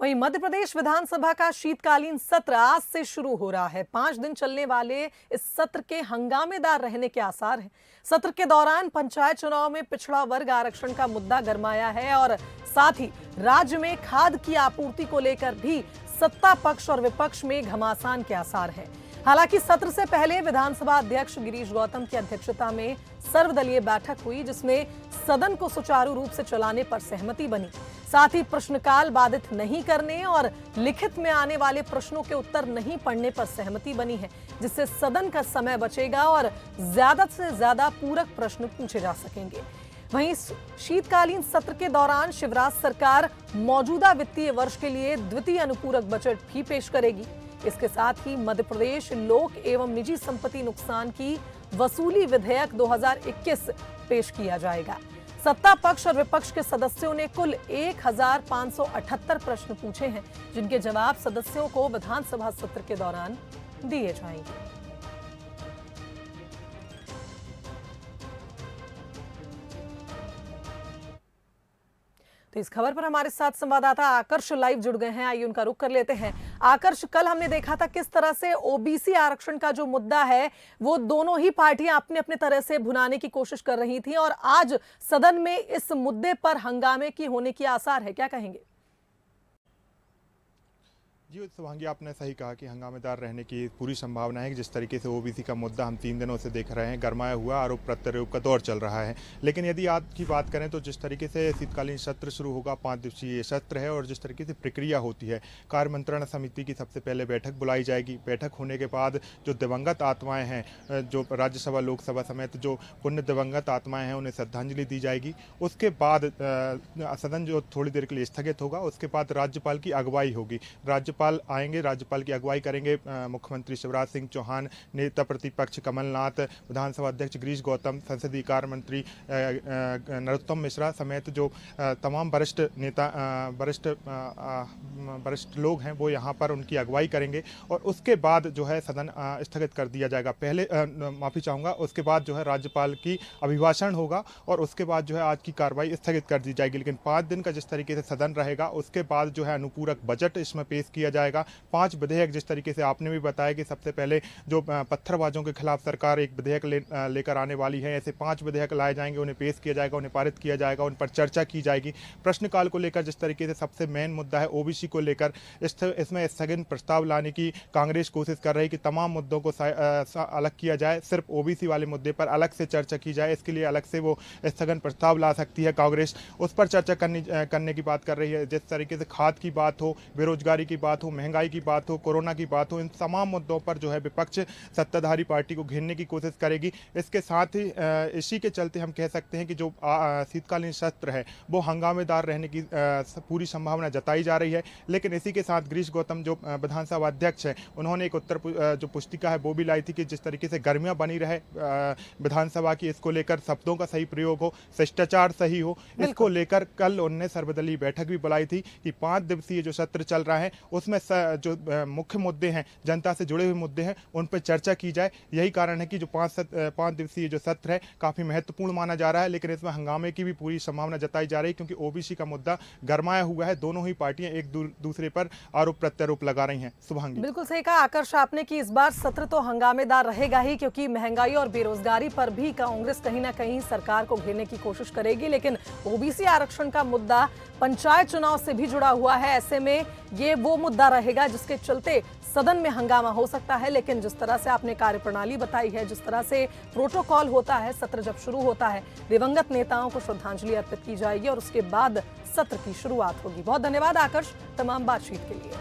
वहीं मध्य प्रदेश विधानसभा का शीतकालीन सत्र आज से शुरू हो रहा है। 5 दिन चलने वाले इस सत्र के हंगामेदार रहने के आसार हैं। सत्र के दौरान पंचायत चुनाव में पिछड़ा वर्ग आरक्षण का मुद्दा गरमाया है और साथ ही राज्य में खाद की आपूर्ति को लेकर भी सत्ता पक्ष और विपक्ष में घमासान के आसार हैं। हालांकि सत्र से पहले विधानसभा अध्यक्ष गिरीश गौतम की अध्यक्षता में सर्वदलीय बैठक हुई, जिसमें सदन को सुचारू रूप से चलाने पर सहमति बनी। साथ ही प्रश्नकाल बाधित नहीं करने और लिखित में आने वाले प्रश्नों के उत्तर नहीं पढ़ने पर सहमति बनी है, जिससे सदन का समय बचेगा और ज्यादा से ज्यादा पूरक प्रश्न पूछे जा सकेंगे। वहीं शीतकालीन सत्र के दौरान शिवराज सरकार मौजूदा वित्तीय वर्ष के लिए द्वितीय अनुपूरक बजट भी पेश करेगी। इसके साथ ही मध्य प्रदेश लोक एवं निजी संपत्ति नुकसान की वसूली विधेयक 2021 पेश किया जाएगा। सत्ता पक्ष और विपक्ष के सदस्यों ने कुल 1578 प्रश्न पूछे हैं, जिनके जवाब सदस्यों को विधानसभा सत्र के दौरान दिए जाएंगे। तो इस खबर पर हमारे साथ संवाददाता आकर्ष लाइव जुड़ गए हैं। आइए उनका रुख कर लेते हैं। आकर्ष, कल हमने देखा था किस तरह से ओबीसी आरक्षण का जो मुद्दा है वो दोनों ही पार्टियां अपने अपने तरह से भुनाने की कोशिश कर रही थी, और आज सदन में इस मुद्दे पर हंगामे की होने की आसार है, क्या कहेंगे? जी शुभांगी, आपने सही कहा कि हंगामेदार रहने की पूरी संभावना है। जिस तरीके से ओबीसी का मुद्दा हम 3 दिनों से देख रहे हैं, गरमाया हुआ आरोप प्रत्यारोप का दौर चल रहा है। लेकिन यदि आज की बात करें तो जिस तरीके से शीतकालीन सत्र शुरू होगा, 5 दिवसीय सत्र है, और जिस तरीके से प्रक्रिया होती है, कार्य मंत्रणा समिति की सबसे पहले बैठक बुलाई जाएगी। बैठक होने के बाद जो दिवंगत आत्माएं हैं, जो राज्यसभा लोकसभा समेत जो पुण्य दिवंगत आत्माएं हैं, उन्हें श्रद्धांजलि दी जाएगी। उसके बाद सदन जो थोड़ी देर के लिए स्थगित होगा, उसके बाद राज्यपाल की अगुवाई होगी। राज्यपाल आएंगे, राज्यपाल की अगुवाई करेंगे मुख्यमंत्री शिवराज सिंह चौहान, नेता प्रतिपक्ष कमलनाथ, विधानसभा अध्यक्ष गिरीश गौतम, संसदीय कार्य मंत्री नरोत्तम मिश्रा समेत जो तमाम वरिष्ठ नेता वरिष्ठ लोग हैं, वो यहाँ पर उनकी अगुवाई करेंगे। और उसके बाद जो है सदन स्थगित कर दिया जाएगा। पहले माफ़ी चाहूँगा, उसके बाद जो है राज्यपाल की अभिभाषण होगा और उसके बाद जो है आज की कार्रवाई स्थगित कर दी जाएगी। लेकिन 5 दिन का जिस तरीके से सदन रहेगा, उसके बाद जो है अनुपूरक बजट इसमें पेश किया जाएगा। 5 विधेयक, जिस तरीके से आपने भी बताया कि सबसे पहले जो पत्थरबाजों के खिलाफ सरकार एक विधेयक लेकर आने वाली है, ऐसे 5 विधेयक लाए जाएंगे, उन्हें पेश किया जाएगा, उन्हें पारित किया जाएगा, उन पर चर्चा की जाएगी। प्रश्नकाल को लेकर जिस तरीके से सबसे मेन मुद्दा है ओबीसी को लेकर, इसमें स्थगन प्रस्ताव लाने की कांग्रेस कोशिश कर रही है कि तमाम मुद्दों को अलग किया जाए, सिर्फ ओबीसी वाले मुद्दे पर अलग से चर्चा की जाए। इसके लिए अलग से वो स्थगन प्रस्ताव ला सकती है कांग्रेस, उस पर चर्चा करने की बात कर रही है। जिस तरीके से खाद की बात हो, बेरोजगारी की बात हो, महंगाई की बात हो, कोरोना की बात हो, इन तमाम मुद्दों पर जो है विपक्ष सत्ताधारी पार्टी को घेरने की कोशिश करेगी। इसके साथ ही इसी के चलते हम कह सकते हैं कि जो शीतकालीन सत्र है वो हंगामेदार रहने की पूरी संभावना जताई जा रही है। लेकिन इसी के साथ गिरीश गौतम जो विधानसभा अध्यक्ष है, उन्होंने एक जो पुस्तिका है वो भी लाई थी कि जिस तरीके से गर्मियां बनी रहे विधानसभा की, इसको लेकर शब्दों का सही प्रयोग हो, शिष्टाचार सही हो, इसको लेकर कल उन्होंने सर्वदलीय बैठक भी बुलाई थी कि 5 दिवसीय जो सत्र चल रहा है उसमें जो मुख्य मुद्दे हैं, जनता से जुड़े हुए मुद्दे हैं, उन पर चर्चा की जाए। यही कारण है कि जो 5 दिवसीय जो सत्र है काफी महत्वपूर्ण माना जा रहा है। लेकिन इसमें हंगामे की भी पूरी संभावना जताई जा रही है, क्योंकि ओबीसी का मुद्दा गरमाया हुआ है। दोनों ही पार्टियां एक दूसरे पर आरोप प्रत्यारोप लगा रही हैं। शुभांगी, बिल्कुल सही कहा आकर्ष आपने कि इस बार सत्र तो हंगामेदार रहेगा ही, क्योंकि महंगाई और बेरोजगारी पर भी कांग्रेस कहीं ना कहीं सरकार को घेरने की कोशिश करेगी। लेकिन ओबीसी आरक्षण का मुद्दा पंचायत चुनाव से भी जुड़ा हुआ है। ऐसे में ये वो मुद्दा रहेगा जिसके चलते सदन में हंगामा हो सकता है। लेकिन जिस तरह से आपने कार्यप्रणाली बताई है, जिस तरह से प्रोटोकॉल होता है, सत्र जब शुरू होता है दिवंगत नेताओं को श्रद्धांजलि अर्पित की जाएगी और उसके बाद सत्र की शुरुआत होगी। बहुत धन्यवाद आकर्ष तमाम बातचीत के लिए।